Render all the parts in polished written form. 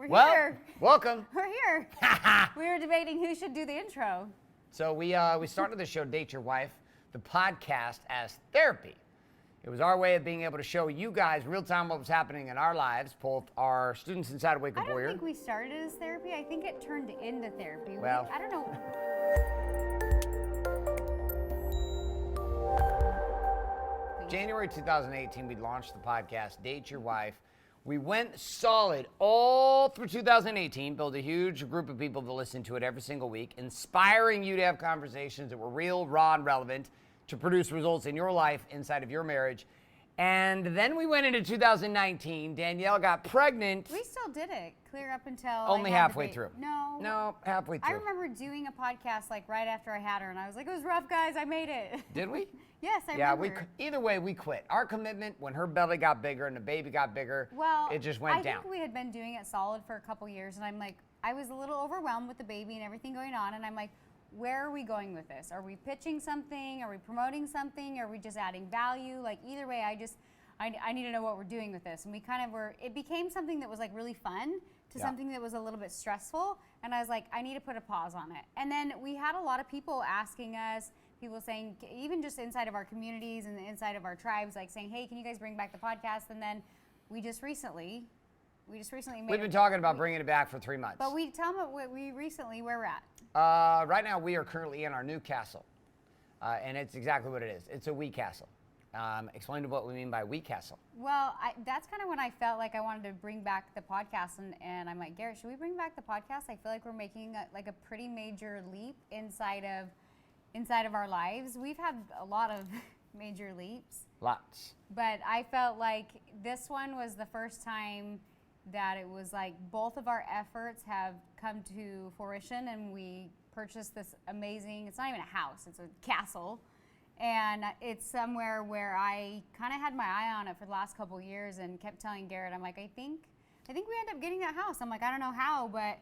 Here. Welcome. We're here. We were debating who should do the intro. So we started the show Date Your Wife, the podcast, as therapy. It was our way of being able to show you guys real time what was happening in our lives, both our students inside of Wake Up Warrior. I don't think we started as therapy. I think it turned into therapy. Well, I don't know. January 2018, we launched the podcast Date Your Wife. We went solid all through 2018, built a huge group of people to listen to it every single week, inspiring you to have conversations that were real, raw, and relevant to produce results in your life, inside of your marriage. And then we went into 2019. Danielle got pregnant. We still did it, clear up until only halfway through. No, halfway through. I remember doing a podcast like right after I had her, and I was like, it was rough, guys. I made it. Did we? Yes, I remember. Either way, we quit. Our commitment, when her belly got bigger and the baby got bigger, it just went down. I think we had been doing it solid for a couple years, and I'm like, I was a little overwhelmed with the baby and everything going on, and I'm like, where are we going with this? Are we pitching something? Are we promoting something? Are we just adding value? Like, either way, I need to know what we're doing with this. And we kind of it became something that was like really fun to something that was a little bit stressful. And I was like, I need to put a pause on it. And then we had a lot of people asking us, people saying, even just inside of our communities and inside of our tribes, like saying, hey, can you guys bring back the podcast? And then we just recently made We've been talking about bringing it back for 3 months. But we tell them where we're at. Right now, we are currently in our new castle. And it's exactly what it is. It's a wee castle. Explain to what we mean by wee castle. Well, that's kind of when I felt like I wanted to bring back the podcast, and I'm like, Garrett, should we bring back the podcast? I feel like we're making a pretty major leap inside of our lives. We've had a lot of major leaps. Lots. But I felt like this one was the first time that it was like both of our efforts have come to fruition, and we purchased this amazing, it's not even a house, it's a castle. And it's somewhere where I kind of had my eye on it for the last couple of years and kept telling Garrett, I'm like, I think we end up getting that house. I'm like, I don't know how, but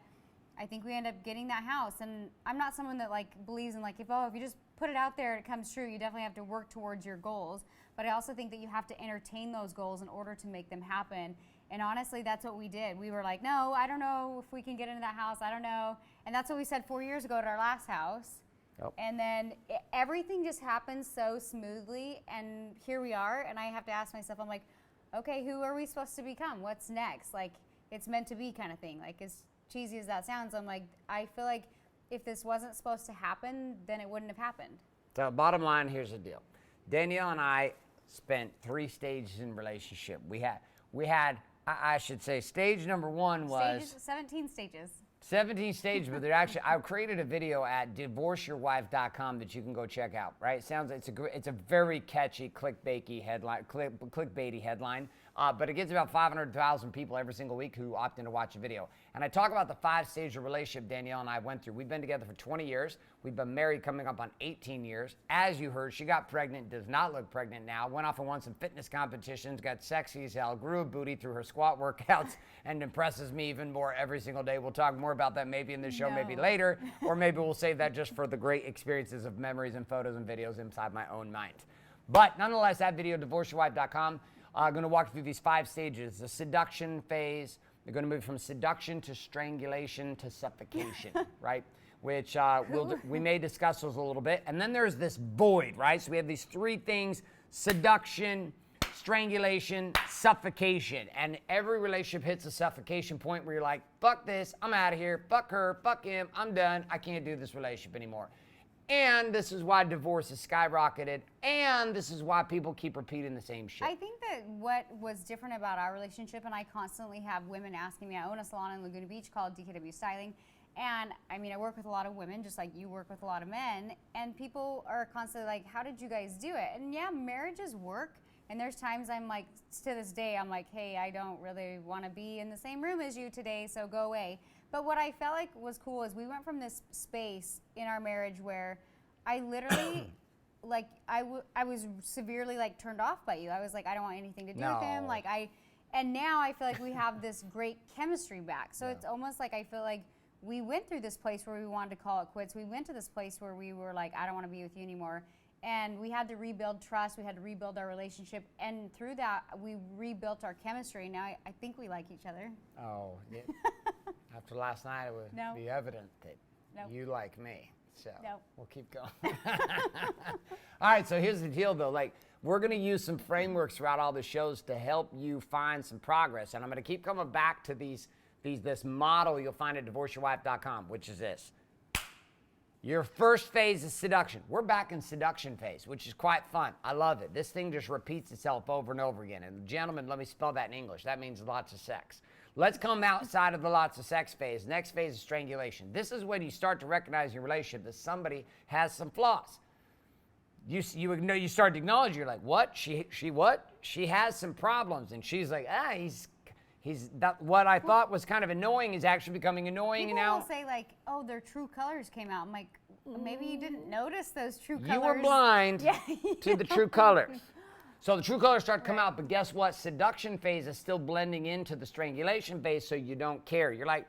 I think we end up getting that house. And I'm not someone that like believes in like, if you just put it out there, it comes true. You definitely have to work towards your goals. But I also think that you have to entertain those goals in order to make them happen. And honestly, that's what we did. We were like, no, I don't know if we can get into that house. I don't know. And that's what we said 4 years ago at our last house. Yep. And then everything just happens so smoothly, and here we are, and I have to ask myself, I'm like, okay, who are we supposed to become? What's next? Like, it's meant to be kind of thing. Like, as cheesy as that sounds, I'm like, I feel like if this wasn't supposed to happen, then it wouldn't have happened. So bottom line, here's the deal. Danielle and I spent 3 stages in relationship. We had, I should say, stage number 1 was... 17 stages. 17 stages, but I created a video at divorceyourwife.com that you can go check out. Right? It's a very catchy clickbaity headline. But it gets about 500,000 people every single week who opt in to watch a video. And I talk about the 5-stage relationship Danielle and I went through. We've been together for 20 years. We've been married coming up on 18 years. As you heard, she got pregnant, does not look pregnant now, went off and won some fitness competitions, got sexy as hell, grew a booty through her squat workouts, and impresses me even more every single day. We'll talk more about that maybe in this show, maybe later, or maybe we'll save that just for the great experiences of memories and photos and videos inside my own mind. But nonetheless, that video, divorceyourwife.com, I'm going to walk through these 5 stages. The seduction phase. They're going to move from seduction to strangulation to suffocation, right? Which we may discuss those a little bit. And then there's this void, right? So we have these 3 things: seduction, strangulation, suffocation. And every relationship hits a suffocation point where you're like, fuck this, I'm out of here, fuck her, fuck him, I'm done, I can't do this relationship anymore. And this is why divorce has skyrocketed, and this is why people keep repeating the same shit. I think that what was different about our relationship, and I constantly have women asking me, I own a salon in Laguna Beach called DKW Styling, and I mean, I work with a lot of women, just like you work with a lot of men, and people are constantly like, how did you guys do it? And yeah, marriages work, and there's times I'm like, to this day, I'm like, hey, I don't really want to be in the same room as you today, so go away. But what I felt like was cool is we went from this space in our marriage where I literally, like, I was severely, like, turned off by you. I was like, I don't want anything to do with him. Like, and now I feel like we have this great chemistry back. So it's almost like I feel like we went through this place where we wanted to call it quits. We went to this place where we were like, I don't want to be with you anymore. And we had to rebuild trust. We had to rebuild our relationship. And through that, we rebuilt our chemistry. Now I think we like each other. Oh, yeah. for last night, it would No. be evident that Nope. you like me. So Nope. we'll keep going. All right, so here's the deal though. Like, we're gonna use some frameworks throughout all the shows to help you find some progress. And I'm gonna keep coming back to this model you'll find at divorceyourwife.com, which is this. Your first phase is seduction. We're back in seduction phase, which is quite fun. I love it. This thing just repeats itself over and over again. And gentlemen, let me spell that in English. That means lots of sex. Let's come outside of the lots of sex phase. Next phase is strangulation. This is when you start to recognize in your relationship that somebody has some flaws. You start to acknowledge, you're like, what? She what? She has some problems. And she's like, he's that what I thought was kind of annoying is actually becoming annoying. People and now will say like, oh, their true colors came out. I'm like, maybe you didn't notice those true colors. you were blind Yeah. to the true colors. So the true colors start to come out, but guess what? Seduction phase is still blending into the strangulation phase, so you don't care. You're like,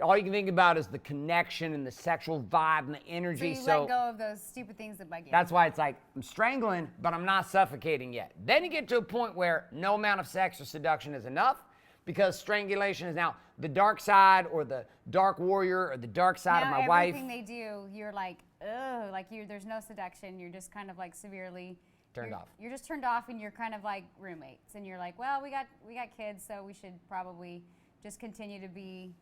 all you can think about is the connection and the sexual vibe and the energy. So you let go of those stupid things that bug you. That's why it's like, I'm strangling, but I'm not suffocating yet. Then you get to a point where no amount of sex or seduction is enough, because strangulation is now the dark side or the dark warrior or the dark side now of my wife. Everything they do, you're like, ugh, like there's no seduction. You're just kind of like severely Turned off. You're just turned off, and you're kind of like roommates, and you're like, well, we got kids, so we should probably just continue to be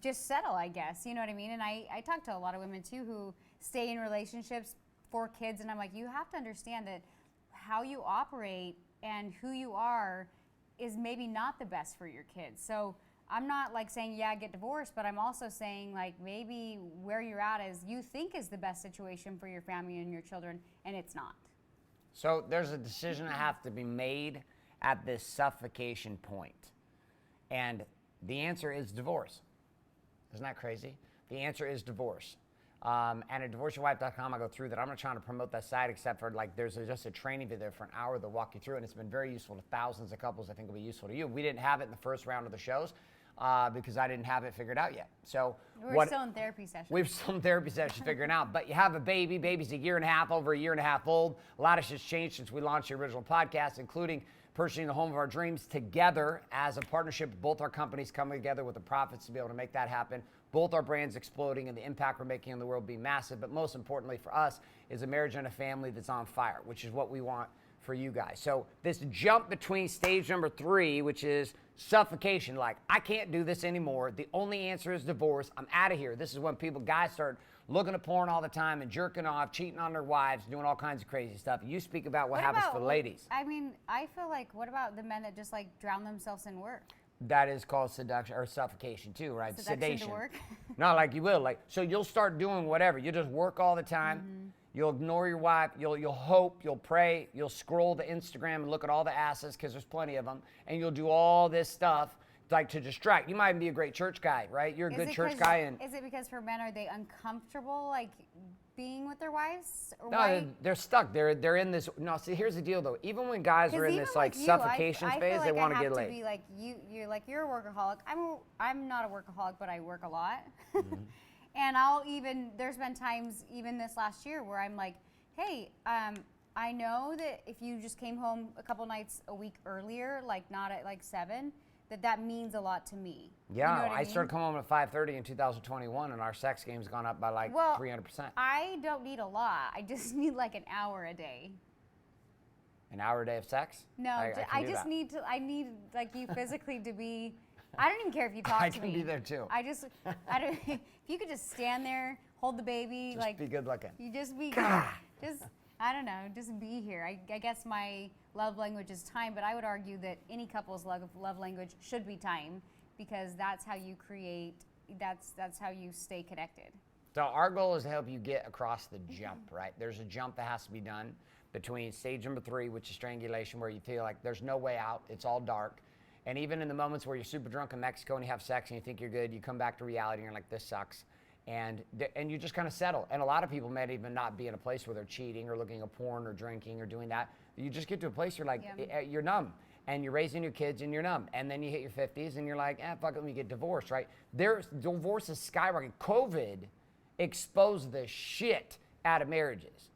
just settle, I guess. You know what I mean? And I talk to a lot of women too who stay in relationships for kids, and I'm like, you have to understand that how you operate and who you are is maybe not the best for your kids. So I'm not like saying, yeah, get divorced, but I'm also saying like maybe where you're at is you think is the best situation for your family and your children, and it's not. So there's a decision that has to be made at this suffocation point. And the answer is divorce. Isn't that crazy? The answer is divorce. And at divorceyourwife.com, I go through that. I'm not trying to promote that site, except for like there's just a training video for an hour that walk you through, and it's been very useful to thousands of couples. I think it'll be useful to you. We didn't have it in the first round of the shows because I didn't have it figured out yet. So we're still in therapy sessions. We've still in therapy sessions figuring out. But you have a baby. Baby's a year and a half, over a year and a half old. A lot of shit's changed since we launched the original podcast, including purchasing the home of our dreams together as a partnership. Both our companies coming together with the profits to be able to make that happen. Both our brands exploding and the impact we're making in the world being massive. But most importantly for us is a marriage and a family that's on fire, which is what we want for you guys. So this jump between stage number 3, which is suffocation, like I can't do this anymore. The only answer is divorce. I'm out of here. This is when guys start looking at porn all the time and jerking off, cheating on their wives, doing all kinds of crazy stuff. You speak about what happens for the ladies. I mean, I feel like, what about the men that just like drown themselves in work? That is called seduction or suffocation too, right? Seduction to work? No, like you will. Like, so you'll start doing whatever. You just work all the time. Mm-hmm. You'll ignore your wife. You'll hope. You'll pray. You'll scroll the Instagram and look at all the asses because there's plenty of them. And you'll do all this stuff like to distract. You might even be a great church guy, right? You're a good church guy. And is it because for men, are they uncomfortable like being with their wives? Or no, they're stuck. They're in this. No, see, here's the deal though. Even when guys are in this like suffocation phase, they want to get laid. Be like you're a workaholic. I'm not a workaholic, but I work a lot. Mm-hmm. And there's been times even this last year where I'm like, hey, I know that if you just came home a couple nights a week earlier, like not at like 7, that means a lot to me. Yeah, you know I started coming home at 5:30 in 2021, and our sex game's gone up by like 300%. I don't need a lot. I just need like an hour a day. An hour a day of sex? No, I need like you physically to be. I don't even care if you talk to me. I can be there too. I don't. If you could just stand there, hold the baby, just be good looking. You just be just. I don't know, just be here. I guess my love language is time, but I would argue that any couple's love language should be time, because that's how you create. That's how you stay connected. So our goal is to help you get across the jump, right? There's a jump that has to be done between stage number 3, which is strangulation, where you feel like there's no way out. It's all dark. And even in the moments where you're super drunk in Mexico and you have sex and you think you're good, you come back to reality and you're like, this sucks. And you just kind of settle. And a lot of people may even not be in a place where they're cheating or looking at porn or drinking or doing that. You just get to a place you're like, you're numb. And you're raising your kids and you're numb. And then you hit your 50s and you're like, fuck it, you get divorced, right? Divorce is skyrocketing. COVID exposed the shit out of marriages,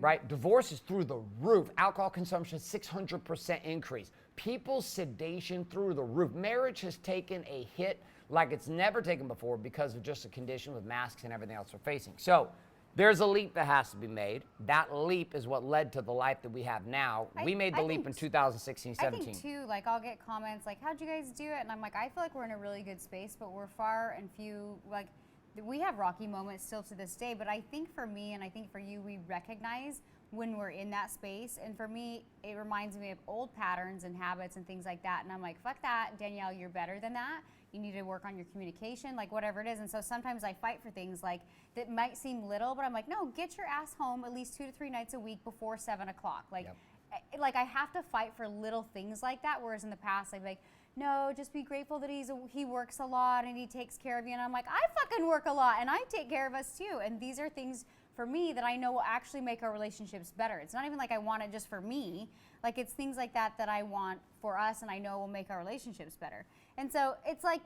right? Divorce is through the roof. Alcohol consumption, 600% increase. People's sedation through the roof. Marriage has taken a hit like it's never taken before because of just the condition with masks and everything else we're facing. So there's a leap that has to be made. That leap is what led to the life that we have now. We made the leap in 2016, 17. I think too, like I'll get comments like, how'd you guys do it? And I'm like, I feel like we're in a really good space, but we're far and few, like we have rocky moments still to this day. But I think for me, and I think for you, we recognize when we're in that space. And for me, it reminds me of old patterns and habits and things like that. And I'm like, fuck that, Danielle, you're better than that. You need to work on your communication, like whatever it is. And so sometimes I fight for things like that might seem little, but I'm like, no, get your ass home at least 2 to 3 nights a week before 7 o'clock. Like, like I have to fight for little things like that. Whereas in the past, I'd be like, no, just be grateful that he works a lot and he takes care of you. And I'm like, I fucking work a lot and I take care of us too. And these are things for me that I know will actually make our relationships better. It's not even like I want it just for me. Like it's things like that that I want for us and I know will make our relationships better. And so it's like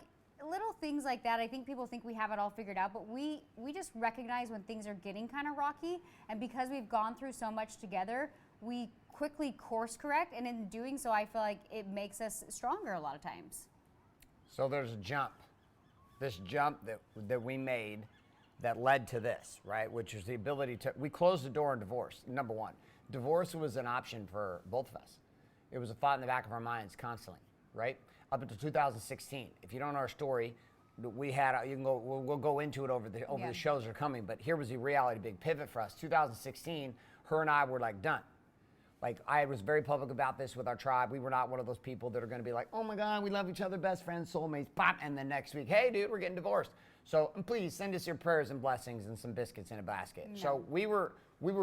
little things like that. I think people think we have it all figured out, but we just recognize when things are getting kind of rocky. And because we've gone through so much together, we quickly course correct. And in doing so, I feel like it makes us stronger a lot of times. So there's a jump. This jump that we made that led to this, right? Which is the ability to, we closed the door on divorce, number one. Divorce was an option for both of us. It was a thought in the back of our minds constantly, right? Up until 2016. If you don't know our story, we had, you can go, we'll go into it over the shows that are coming, but here was the reality, big pivot for us. 2016, her and I were like done. Like I was very public about this with our tribe. We were not one of those people that are gonna be like, oh my God, we love each other, best friends, soulmates, pop, and then next week, hey dude, we're getting divorced. So please send us your prayers and blessings and some biscuits in a basket. No. So we were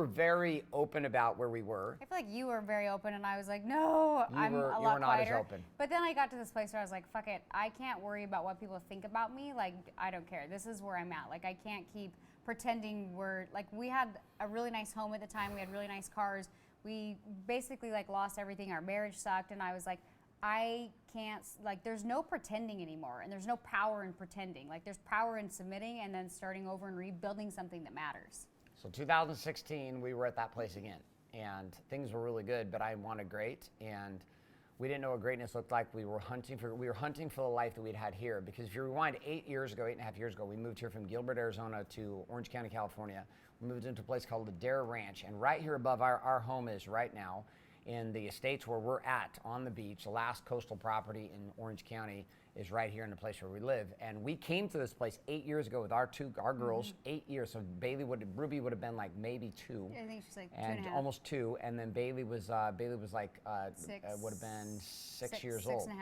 very open about where we were. I feel like you were very open and I was like, no, I'm a lot quieter. You were not as open. But then I got to this place where I was like, fuck it, I can't worry about what people think about me. Like, I don't care. This is where I'm at. Like, I can't keep pretending we had a really nice home at the time. We had really nice cars. We basically like lost everything. Our marriage sucked. And I was like, I can't, like, there's no pretending anymore, and there's no power in pretending. Like, there's power in submitting and then starting over and rebuilding something that matters. So 2016, we were at that place again, and things were really good, but I wanted great, and we didn't know what greatness looked like. We were hunting for the life that we'd had here, because if you rewind 8.5 years ago, we moved here from Gilbert, Arizona to Orange County, California. We moved into a place called the Dare Ranch, and right here above our home is right now, in the estates where we're at on the beach, the last coastal property in Orange County is right here in the place where we live. And we came to this place 8 years ago with our girls, 8 years. So Ruby would have been like maybe 2. I think she's like 2.5. Almost 2. And then Bailey was like, would have been 6 years old. 6.5.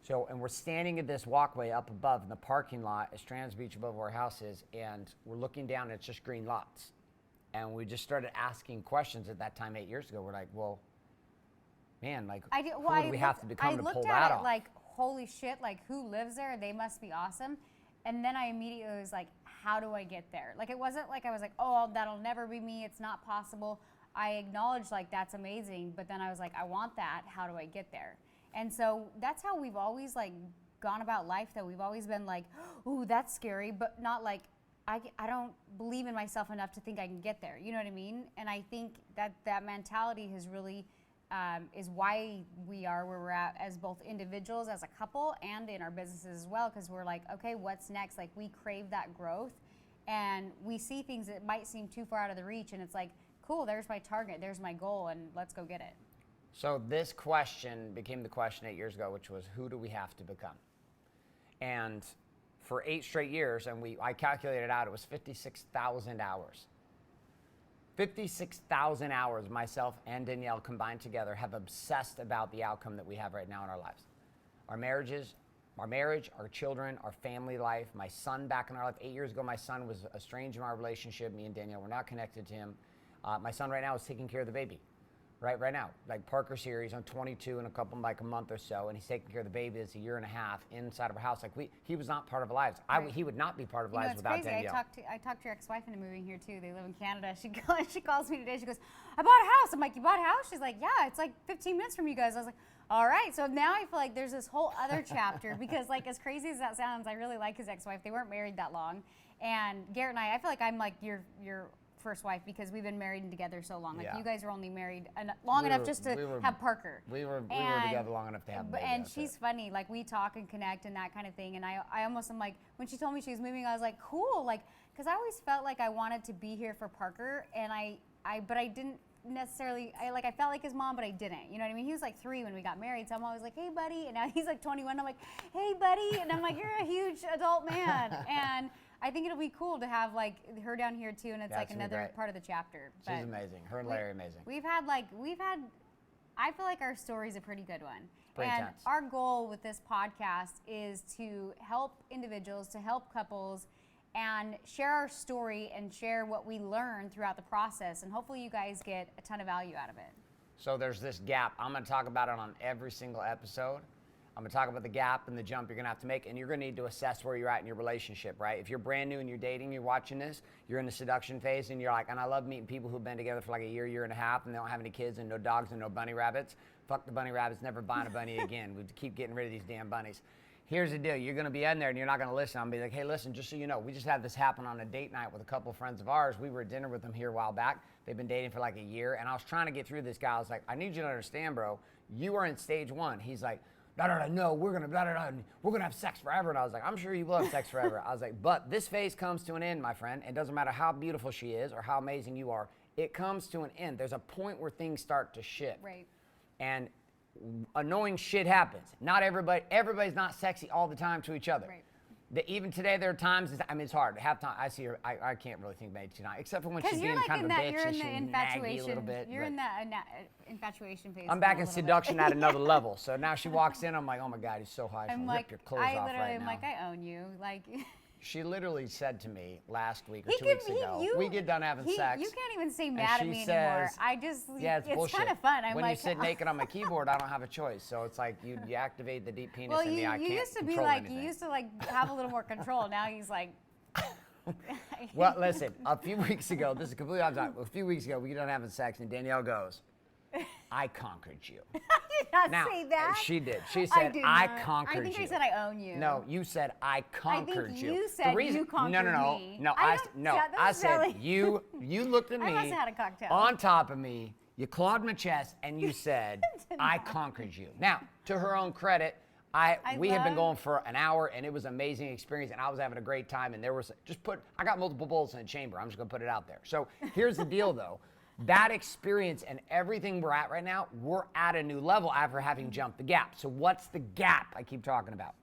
So, and we're standing at this walkway up above in the parking lot at Strands Beach above where our house is. And we're looking down and it's just green lots. And we just started asking questions at that time 8 years ago. We're like, well, man, like, who do we have to become to pull that off? I looked at it like, holy shit, like, who lives there? They must be awesome. And then I immediately was like, how do I get there? Like, it wasn't like I was like, oh, that'll never be me. It's not possible. I acknowledged, like, that's amazing. But then I was like, I want that. How do I get there? And so that's how we've always, like, gone about life, though. We've always been like, ooh, that's scary, but not like, I don't believe in myself enough to think I can get there. You know what I mean? And I think that mentality has really is why we are where we're at as both individuals, as a couple, and in our businesses as well, because we're like, okay, what's next? Like, we crave that growth, and we see things that might seem too far out of the reach, and it's like, cool, there's my target, there's my goal, and let's go get it. So this question became the question 8 years ago, which was, who do we have to become? And for 8 straight years, and I calculated out, it was 56,000 hours. 56,000 hours, myself and Danielle combined together, have obsessed about the outcome that we have right now in our lives. Our marriages, our children, our family life, my son back in our life. 8 years ago, my son was estranged in our relationship. Me and Danielle were not connected to him. My son right now is taking care of the baby. Right now. Like Parker's here, he's on 22 in a month or so, and he's taking care of the baby. It's 1.5 years inside of our house. Like he was not part of our lives. Right. He would not be part of our lives without crazy. Danielle. I talked to your ex-wife into moving here too. They live in Canada. She calls me today. She goes, I bought a house. I'm like, you bought a house? She's like, yeah, it's like 15 minutes from you guys. I was like, all right. So now I feel like there's this whole other chapter because, like, as crazy as that sounds, I really like his ex-wife. They weren't married that long. And Garrett and I feel like I'm like your first wife because we've been married and together so long. Like Yeah. you guys are only married long enough just to have Parker. We were together long enough to have baby. And she's funny. Like we talk and connect and that kind of thing. And I almost am like, when she told me she was moving, I was like, cool. Like, because I always felt like I wanted to be here for Parker, and but I didn't necessarily. I felt like his mom, but I didn't. You know what I mean? He was like 3 when we got married, so I'm always like, hey buddy. And now he's like 21. I'm like, hey buddy. And I'm like, you're a huge adult man. And I think it'll be cool to have like her down here too, and it's like another part of the chapter. She's amazing. Her and Larry are amazing. We've had. I feel like our story's a pretty good one. Pretty and intense. Our goal with this podcast is to help individuals, to help couples, and share our story and share what we learn throughout the process. And hopefully you guys get a ton of value out of it. So there's this gap. I'm going to talk about it on every single episode. I'm going to talk about the gap and the jump you're going to have to make, and you're going to need to assess where you're at in your relationship, right? If you're brand new and you're dating, you're watching this, you're in the seduction phase, and you're like, and I love meeting people who've been together for like a year and a half, and they don't have any kids and no dogs and no bunny rabbits. Fuck the bunny rabbits, never buying a bunny again. We keep getting rid of these damn bunnies. Here's the deal. You're going to be in there, and you're not going to listen. I'm going to be like, hey, listen, just so you know, we just had this happen on a date night with a couple of friends of ours. We were at dinner with them here a while back. They've been dating for like a year, and I was trying to get through this guy. I was like, I need you to understand, bro, you are in stage 1. He's like, no, we're gonna have sex forever. And I was like, I'm sure you will have sex forever. I was like, but this phase comes to an end, my friend. It doesn't matter how beautiful she is or how amazing you are. It comes to an end. There's a point where things start to shift. Right. And annoying shit happens. Not everybody's not sexy all the time to each other. Right. Even today, there are times, it's hard. Half time, I see her, I can't really think about it tonight, except for when she's being like kind of a bitch you're and in the she's infatuation. naggy a little bit. You're in the infatuation phase. I'm back in seduction at another level. So now she walks in, I'm like, oh my God, he's so high. I'm Rip like, your clothes off right am now. like, I own you. Like. She literally said to me last week or 2 weeks ago, we get done having sex. You can't even say mad at me anymore. Yeah, it's kind of fun. When you sit naked on my keyboard, I don't have a choice. So it's like you activate the deep penis in me. I can't used to be control like, anything. you used to like have a little more control. Now he's like. Well, listen, a few weeks ago, this is completely off topic. A few weeks ago, we get done having sex, and Danielle goes, I conquered you. I did not Now, say that. she did. She said, I conquered you. I think I said I own you. No, you said I conquered you. I think you said you conquered me. No, I said you looked at me I must have had a cocktail. on top of me, you clawed my chest, and you said, I conquered you. Now, to her own credit, we had been going for an hour, and it was an amazing experience, and I was having a great time, and there was I got multiple bowls in the chamber. I'm just gonna put it out there. So here's the deal though. That experience and everything we're at right now, we're at a new level after having jumped the gap. So what's the gap I keep talking about?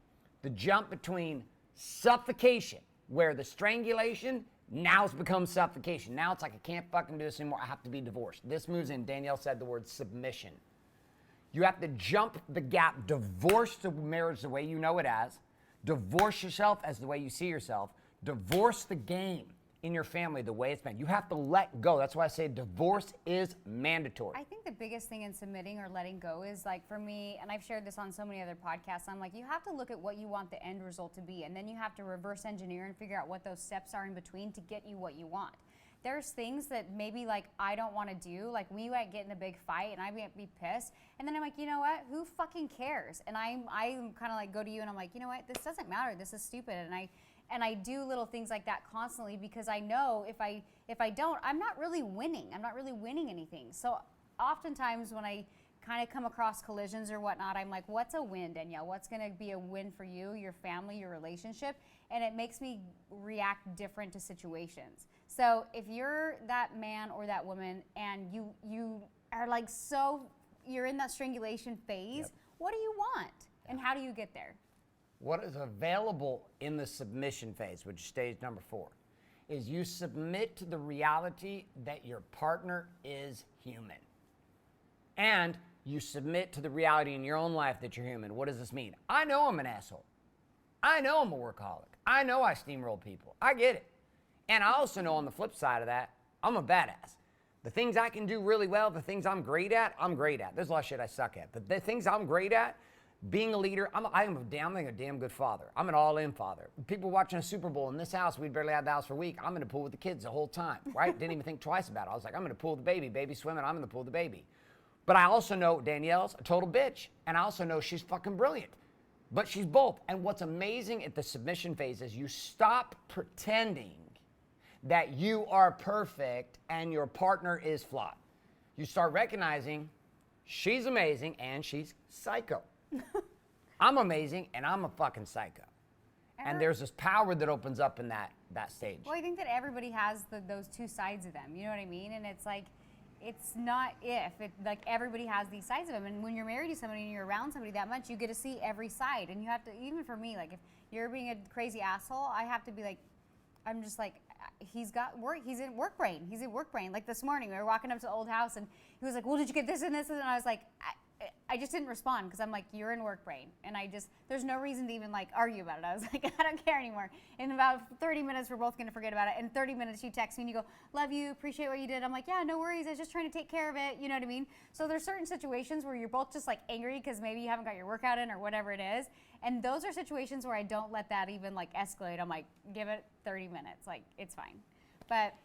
The jump between suffocation, where the strangulation now it's become suffocation. Now it's like I can't fucking do this anymore. I have to be divorced. This moves in, Danielle said the word submission. You have to jump the gap, divorce the marriage the way you know it as, divorce yourself as the way you see yourself, divorce the game in your family the way it's been. You have to let go. That's why I say divorce is mandatory. I think the biggest thing in submitting or letting go is like for me, and I've shared this on so many other podcasts, I'm like, you have to look at what you want the end result to be, and then you have to reverse engineer and figure out what those steps are in between to get you what you want. There's things that maybe like I don't want to do. Like we might get in a big fight and I might be pissed. And then I'm like, you know what? Who fucking cares? And I kind of like go to you and I'm like, you know what? This doesn't matter. This is stupid. And I do little things like that constantly because I know if I don't, I'm not really winning. I'm not really winning anything. So oftentimes when I kind of come across collisions or whatnot, I'm like, what's a win, Danielle? What's going to be a win for you, your family, your relationship? And it makes me react different to situations. So if you're that man or that woman and you are like you're in that strangulation phase, what do you want? And how do you get there? What is available in the submission phase, which is stage number 4, is you submit to the reality that your partner is human. And you submit to the reality in your own life that you're human. What does this mean? I know I'm an asshole. I know I'm a workaholic. I know I steamroll people. I get it. And I also know on the flip side of that, I'm a badass. The things I can do really well, the things I'm great at, I'm great at. There's a lot of shit I suck at. But the things I'm great at, being a leader, I am a damn good father. I'm an all-in father. People watching a Super Bowl in this house, we'd barely had the house for a week. I'm in the pool with the kids the whole time, right? Didn't even think twice about it. I was like, I'm in the pool with the baby. Baby swimming, I'm in the pool with the baby. But I also know Danielle's a total bitch. And I also know she's fucking brilliant. But she's both. And what's amazing at the submission phase is you stop pretending that you are perfect and your partner is flawed. You start recognizing she's amazing and she's psycho. I'm amazing and I'm a fucking psycho. And there's this power that opens up in that stage. Well, I think that everybody has those two sides of them. You know what I mean? And it's like, it's not like everybody has these sides of them. And when you're married to somebody and you're around somebody that much, you get to see every side. And you have to, even for me, like if you're being a crazy asshole, I have to be like, I'm just like, he's got work. He's in work brain. He's in work brain. Like this morning, we were walking up to the old house and he was like, well, did you get this and this? And I was like, I just didn't respond because I'm like, you're in work brain. And there's no reason to even like argue about it. I was like, I don't care anymore. In about 30 minutes, we're both going to forget about it. In 30 minutes, you text me and you go, love you, appreciate what you did. I'm like, yeah, no worries. I was just trying to take care of it. You know what I mean? So there's certain situations where you're both just like angry because maybe you haven't got your workout in or whatever it is. And those are situations where I don't let that even like escalate. I'm like, give it 30 minutes. Like, it's fine. But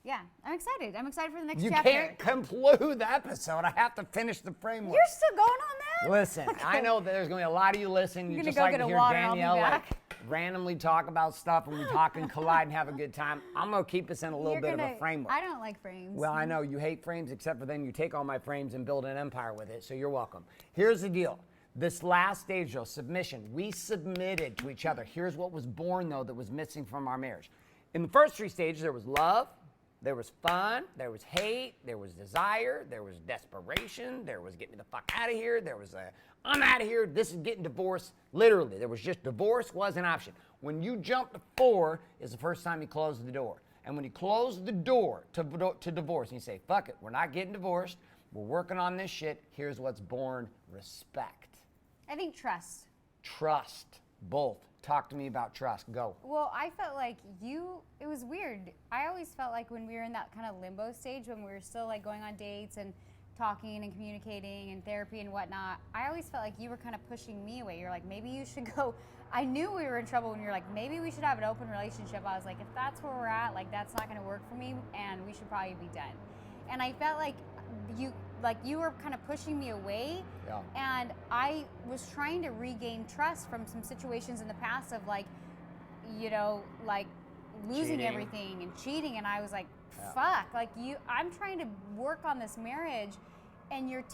yeah, I'm excited. I'm excited for the next chapter. You can't conclude the episode. I have to finish the framework. You're still going on that? Listen, okay. I know that there's going to be a lot of you listening. You just like to hear Danielle like randomly talk about stuff and we talk and collide and have a good time. I'm going to keep us in a little bit of a framework. I don't like frames. Well, I know you hate frames, except for then you take all my frames and build an empire with it, so you're welcome. Here's the deal. This last stage, though, submission, we submitted to each other. Here's what was born, though, that was missing from our marriage. In the first three stages, there was love, there was fun, there was hate, there was desire, there was desperation, there was get me the fuck out of here, there was I'm out of here, this is getting divorced. Literally, there was just divorce was an option. When you jump to 4 is the first time you close the door. And when you close the door to divorce and you say, fuck it, we're not getting divorced, we're working on this shit, here's what's born: respect. I think trust. Trust, both. Talk to me about trust. Go. Well, I felt like it was weird. I always felt like when we were in that kind of limbo stage, when we were still like going on dates and talking and communicating and therapy and whatnot, I always felt like you were kind of pushing me away. You're like, maybe you should go. I knew we were in trouble when you're like, maybe we should have an open relationship. I was like, if that's where we're at, like that's not going to work for me and we should probably be done. And I felt like you were kind of pushing me away. Yeah. And I was trying to regain trust from some situations in the past of like, you know, like losing cheating. Everything and cheating. And I was like, fuck, like I'm trying to work on this marriage and you're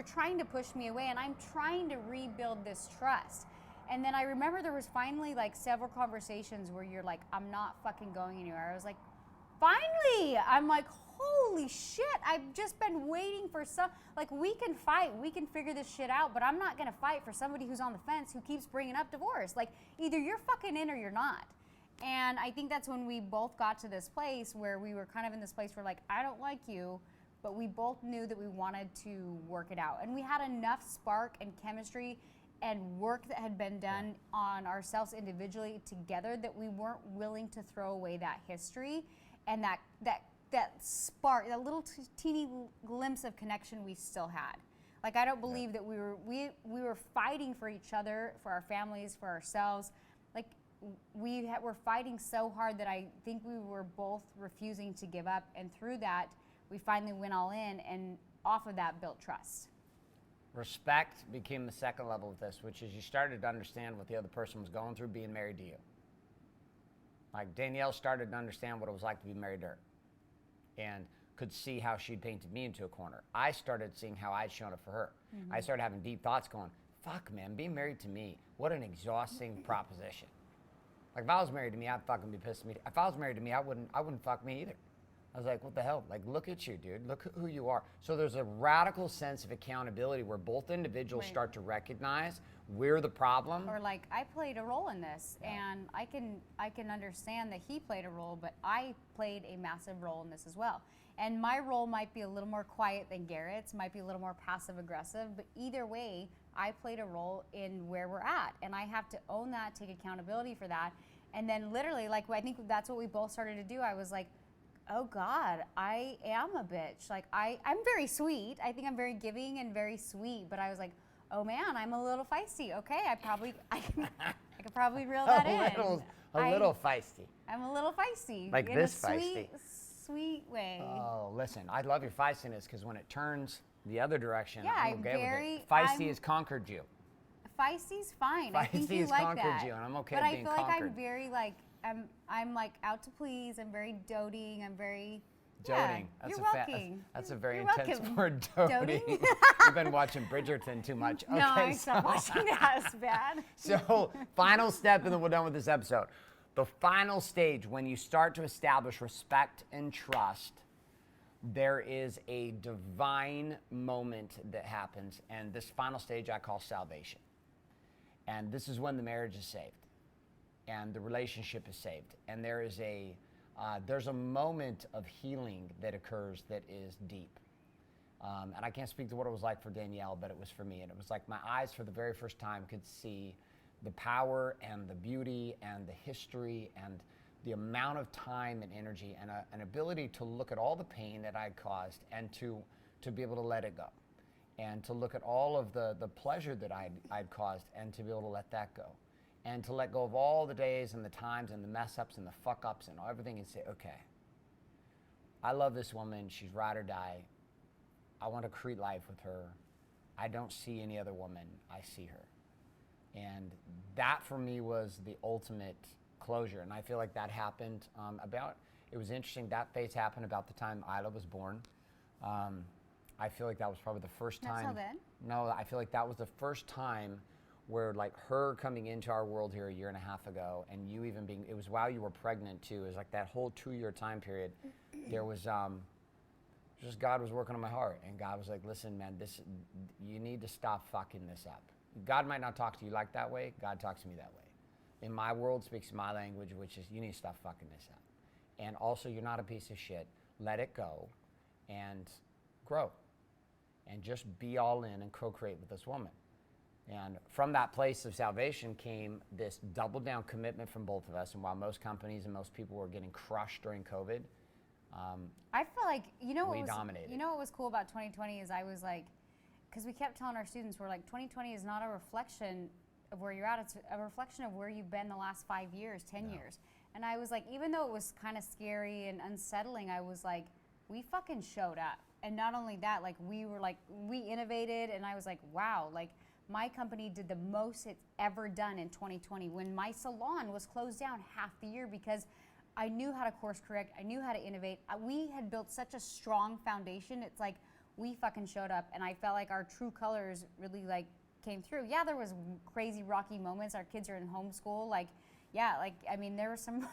trying to push me away and I'm trying to rebuild this trust. And then I remember there was finally like several conversations where you're like, I'm not fucking going anywhere. I was like, finally! I'm like, holy shit, I've just been waiting for like we can fight, we can figure this shit out, but I'm not gonna fight for somebody who's on the fence who keeps bringing up divorce. Like either you're fucking in or you're not. And I think that's when we both got to this place where we were kind of in this place where like, I don't like you, but we both knew that we wanted to work it out. And we had enough spark and chemistry and work that had been done on ourselves individually together that we weren't willing to throw away that history and that spark, that little teeny glimpse of connection we still had. Like I don't believe that we were fighting for each other, for our families, for ourselves. Like we're fighting so hard that I think we were both refusing to give up, and through that we finally went all in, and off of that built trust. Respect became the second level of this, which is you started to understand what the other person was going through being married to you. Like Danielle started to understand what it was like to be married to her and could see how she'd painted me into a corner. I started seeing how I'd shown up for her. Mm-hmm. I started having deep thoughts going, fuck man, being married to me, what an exhausting proposition. Like if I was married to me, I'd fucking be pissed at me. If I was married to me, I wouldn't fuck me either. I was like, what the hell? Like, look at you, dude. Look who you are. So there's a radical sense of accountability where both individuals start to recognize we're the problem. Or like, I played a role in this, and I can understand that he played a role, but I played a massive role in this as well. And my role might be a little more quiet than Garrett's, might be a little more passive aggressive, but either way, I played a role in where we're at, and I have to own that, take accountability for that. And then literally, like, I think that's what we both started to do. I was like, oh God, I am a bitch. Like I'm very sweet. I think I'm very giving and very sweet, but I was like, oh man, I'm a little feisty. Okay, I could probably reel that in. A little feisty. I'm a little feisty. Like in this a feisty. Sweet way. Oh, listen, I love your feistiness because when it turns the other direction, yeah, I'm okay with it. Feisty has conquered you. Feisty's fine. Feisty I think you has like conquered that. you, and I'm okay but with being conquered. But I feel like I'm very like, I'm like out to please. I'm very doting. I'm very Doting. Yeah, you're welcome. That's a very You're intense welcome. word, doting. Doting? You've been watching Bridgerton too much. No, I stopped watching that. It's bad. So, final step, and then we're done with this episode. The final stage, when you start to establish respect and trust, there is a divine moment that happens, and this final stage I call salvation. And this is when the marriage is saved, and the relationship is saved, and there's a moment of healing that occurs that is deep. And I can't speak to what it was like for Danielle, but it was for me. And it was like my eyes for the very first time could see the power and the beauty and the history and the amount of time and energy and an ability to look at all the pain that I'd caused and to be able to let it go. And to look at all of the pleasure that I'd caused and to be able to let that go. And to let go of all the days and the times and the mess ups and the fuck ups and everything and say, okay, I love this woman. She's ride or die. I want to create life with her. I don't see any other woman. I see her. And that for me was the ultimate closure. And I feel like that happened it was interesting, that phase happened about the time Isla was born. I feel like that was probably the first time. Not so then? No, I feel like that was the first time where like her coming into our world here a year and a half ago, and you even being, it was while you were pregnant too. It was like that whole 2-year time period. There was just God was working on my heart, and God was like, listen, man, you need to stop fucking this up. God might not talk to you like that way. God talks to me that way. In my world, speaks my language, which is you need to stop fucking this up. And also, you're not a piece of shit. Let it go and grow. And just be all in and co-create with this woman. And from that place of salvation came this double down commitment from both of us. And while most companies and most people were getting crushed during COVID, I feel like, we dominated. You know what was cool about 2020 is I was like, because we kept telling our students, we're like, 2020 is not a reflection of where you're at. It's a reflection of where you've been the last 5 years, 10 years. And I was like, even though it was kind of scary and unsettling, I was like, we fucking showed up. And not only that, like we innovated, and I was like, wow, like my company did the most it's ever done in 2020 when my salon was closed down half the year because I knew how to course correct, I knew how to innovate. We had built such a strong foundation. It's like we fucking showed up, and I felt like our true colors really like came through. Yeah, there was crazy rocky moments. Our kids are in homeschool, like yeah, like I mean there were some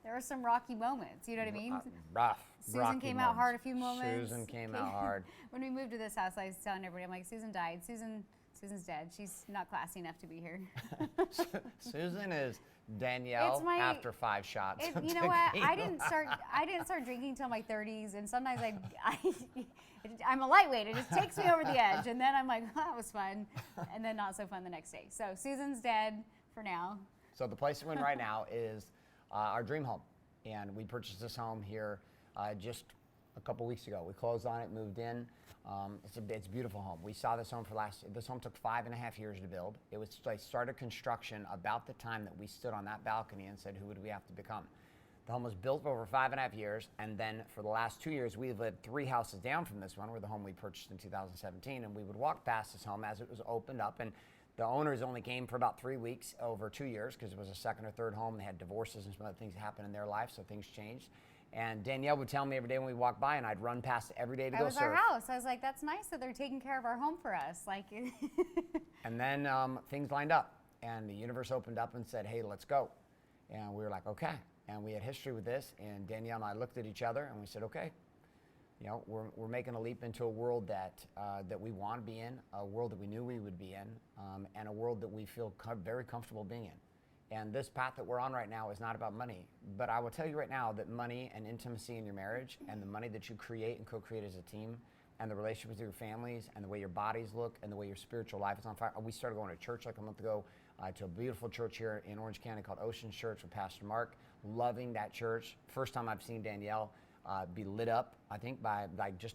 there were some rocky moments, you know what I mean? Rough. Susan came out hard a few moments. Susan came out hard. When we moved to this house, I was telling everybody, I'm like, Susan died. Susan's dead. She's not classy enough to be here. Susan is Danielle after 5 shots. You know what? I didn't start drinking until my 30s, and sometimes I'm a lightweight. It just takes me over the edge, and then I'm like, oh, that was fun, and then not so fun the next day. So Susan's dead for now. So the place we're in right now is our dream home, and we purchased this home here just a couple weeks ago. We closed on it, moved in. It's a beautiful home. We saw this home this home took 5.5 years to build. It was like started construction about the time that we stood on that balcony and said, who would we have to become? The home was built for over 5.5 years, and then for the last 2 years, we've lived 3 houses down from this one, where the home we purchased in 2017, and we would walk past this home as it was opened up, and the owners only came for about 3 weeks over 2 years because it was a second or third home. They had divorces and some other things happen in their life, so things changed. And Danielle would tell me every day when we walked by, and I'd run past it every day to go surf. That was our house. I was like, that's nice that they're taking care of our home for us. Like. And then things lined up, and the universe opened up and said, hey, let's go. And we were like, okay. And we had history with this, and Danielle and I looked at each other, and we said, okay. You know, we're making a leap into a world that we want to be in, a world that we knew we would be in, and a world that we feel very comfortable being in. And this path that we're on right now is not about money. But I will tell you right now that money and intimacy in your marriage and the money that you create and co-create as a team and the relationship with your families and the way your bodies look and the way your spiritual life is on fire. We started going to church like a month ago, to a beautiful church here in Orange County called Ocean Church with Pastor Mark. Loving that church. First time I've seen Danielle be lit up, I think, by like just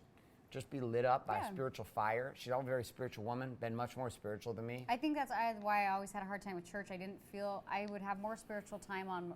be lit up by a spiritual fire. She's a very spiritual woman, been much more spiritual than me. I think that's why I always had a hard time with church. I didn't feel I would have more spiritual time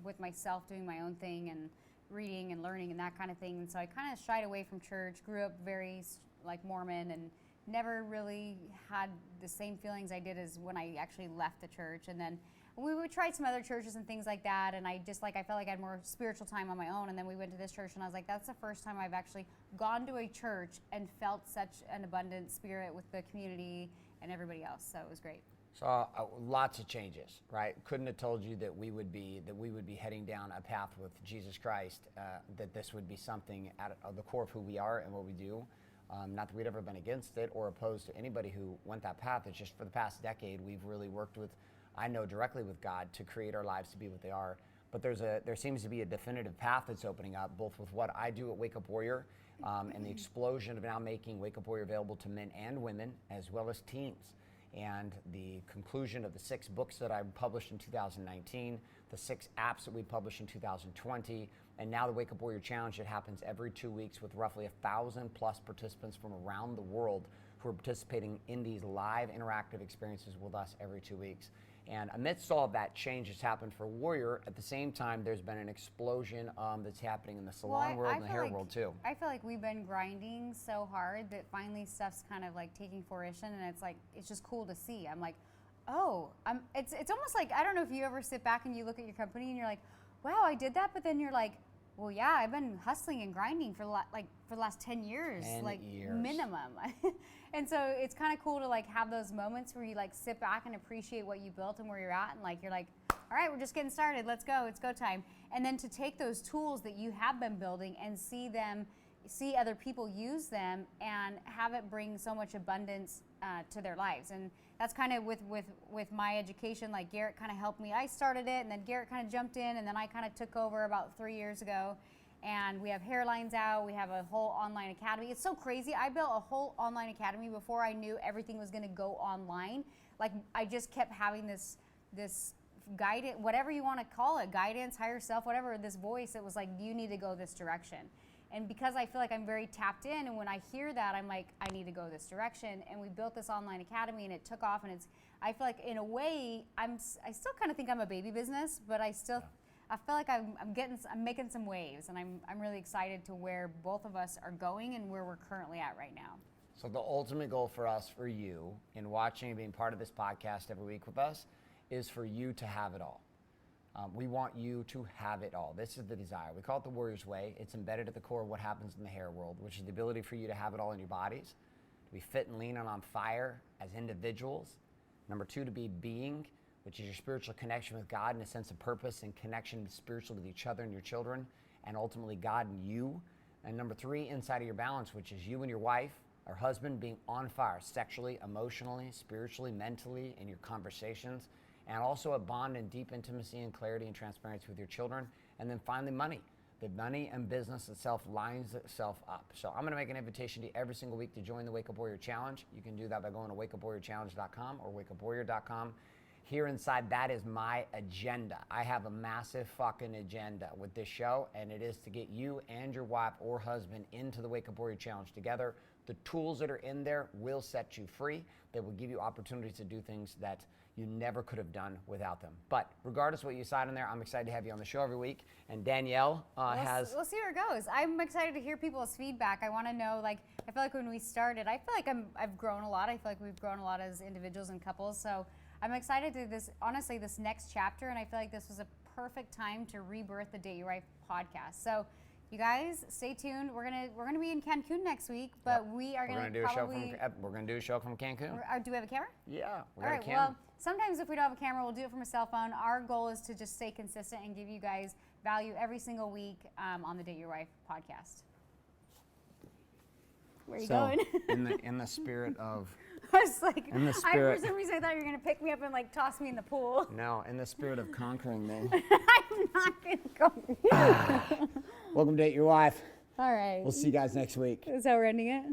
with myself, doing my own thing and reading and learning and that kind of thing. And so I kind of shied away from church, grew up very like Mormon, and never really had the same feelings I did as when I actually left the church. And then we would try some other churches and things like that, and I just like I felt like I had more spiritual time on my own. And then we went to this church, and I was like, that's the first time I've actually gone to a church and felt such an abundant spirit with the community and everybody else. So it was great. So lots of changes, right? Couldn't have told you that we would be heading down a path with Jesus Christ. That this would be something at the core of who we are and what we do. Not that we'd ever been against it or opposed to anybody who went that path. It's just for the past decade we've really worked with, I know directly with God, to create our lives to be what they are. But there seems to be a definitive path that's opening up, both with what I do at Wake Up Warrior and the explosion of now making Wake Up Warrior available to men and women as well as teens. And the conclusion of the 6 books that I published in 2019, the 6 apps that we published in 2020, and now the Wake Up Warrior Challenge that happens every 2 weeks with roughly 1,000+ participants from around the world who are participating in these live interactive experiences with us every 2 weeks. And amidst all of that change that's happened for Warrior, at the same time, there's been an explosion that's happening in the salon world and the hair world too. I feel like we've been grinding so hard that finally stuff's kind of like taking fruition, and it's like, it's just cool to see. I'm like, oh, it's almost like, I don't know if you ever sit back and you look at your company and you're like, wow, I did that, but then you're like, well, yeah, I've been hustling and grinding for the last 10 years, 10 years. Minimum. And so it's kind of cool to like have those moments where you like sit back and appreciate what you built and where you're at, and like you're like, all right, we're just getting started. Let's go. It's go time. And then to take those tools that you have been building and see other people use them and have it bring so much abundance to their lives. And that's kind of with my education. Like Garrett kind of helped me. I started it, and then Garrett kind of jumped in, and then I kind of took over about 3 years ago. And we have hairlines out. We have a whole online academy. It's so crazy. I built a whole online academy before I knew everything was going to go online. Like I just kept having this guidance, whatever you want to call it, guidance, higher self, whatever, this voice. It was like, you need to go this direction. And because I feel like I'm very tapped in, and when I hear that, I'm like, I need to go this direction. And we built this online academy, and it took off. And I feel like in a way, I still kind of think I'm a baby business, but I feel like I'm making some waves, and I'm really excited to where both of us are going and where we're currently at right now. So the ultimate goal for us, for you, in watching and being part of this podcast every week with us, is for you to have it all. We want you to have it all. This is the desire. We call it the Warrior's Way. It's embedded at the core of what happens in the hair world, which is the ability for you to have it all in your bodies, to be fit and lean and on fire as individuals. Number 2, to be being, which is your spiritual connection with God and a sense of purpose and connection spiritually with each other and your children, and ultimately God and you. And number 3, inside of your balance, which is you and your wife or husband being on fire sexually, emotionally, spiritually, mentally, in your conversations, and also a bond and deep intimacy and clarity and transparency with your children. And then finally, money. The money and business itself lines itself up. So I'm going to make an invitation to you every single week to join the Wake Up Warrior Challenge. You can do that by going to wakeupwarriorchallenge.com or wakeupwarrior.com. Here inside, that is my agenda. I have a massive fucking agenda with this show, and it is to get you and your wife or husband into the Wake Up Warrior Challenge together. The tools that are in there will set you free. They will give you opportunities to do things that you never could have done without them. But regardless of what you decide in there, I'm excited to have you on the show every week. And Danielle We'll see where it goes. I'm excited to hear people's feedback. I want to know, like, I feel like when we started, I feel like I've grown a lot. I feel like we've grown a lot as individuals and couples. So I'm excited to this next chapter, and I feel like this was a perfect time to rebirth the Date Your Wife podcast. So you guys, stay tuned. We're gonna be in Cancun next week, but we are gonna do we're gonna do a show from Cancun. Do we have a camera? Yeah, All right. Well, sometimes if we don't have a camera, we'll do it from a cell phone. Our goal is to just stay consistent and give you guys value every single week on the Date Your Wife podcast. Where are you going? in the spirit of. I was like, for some reason I thought you were going to pick me up and like toss me in the pool. No, in the spirit of conquering me. I'm not going to go. Welcome to Date Your Wife. All right. We'll see you guys next week. Is that how we're ending it?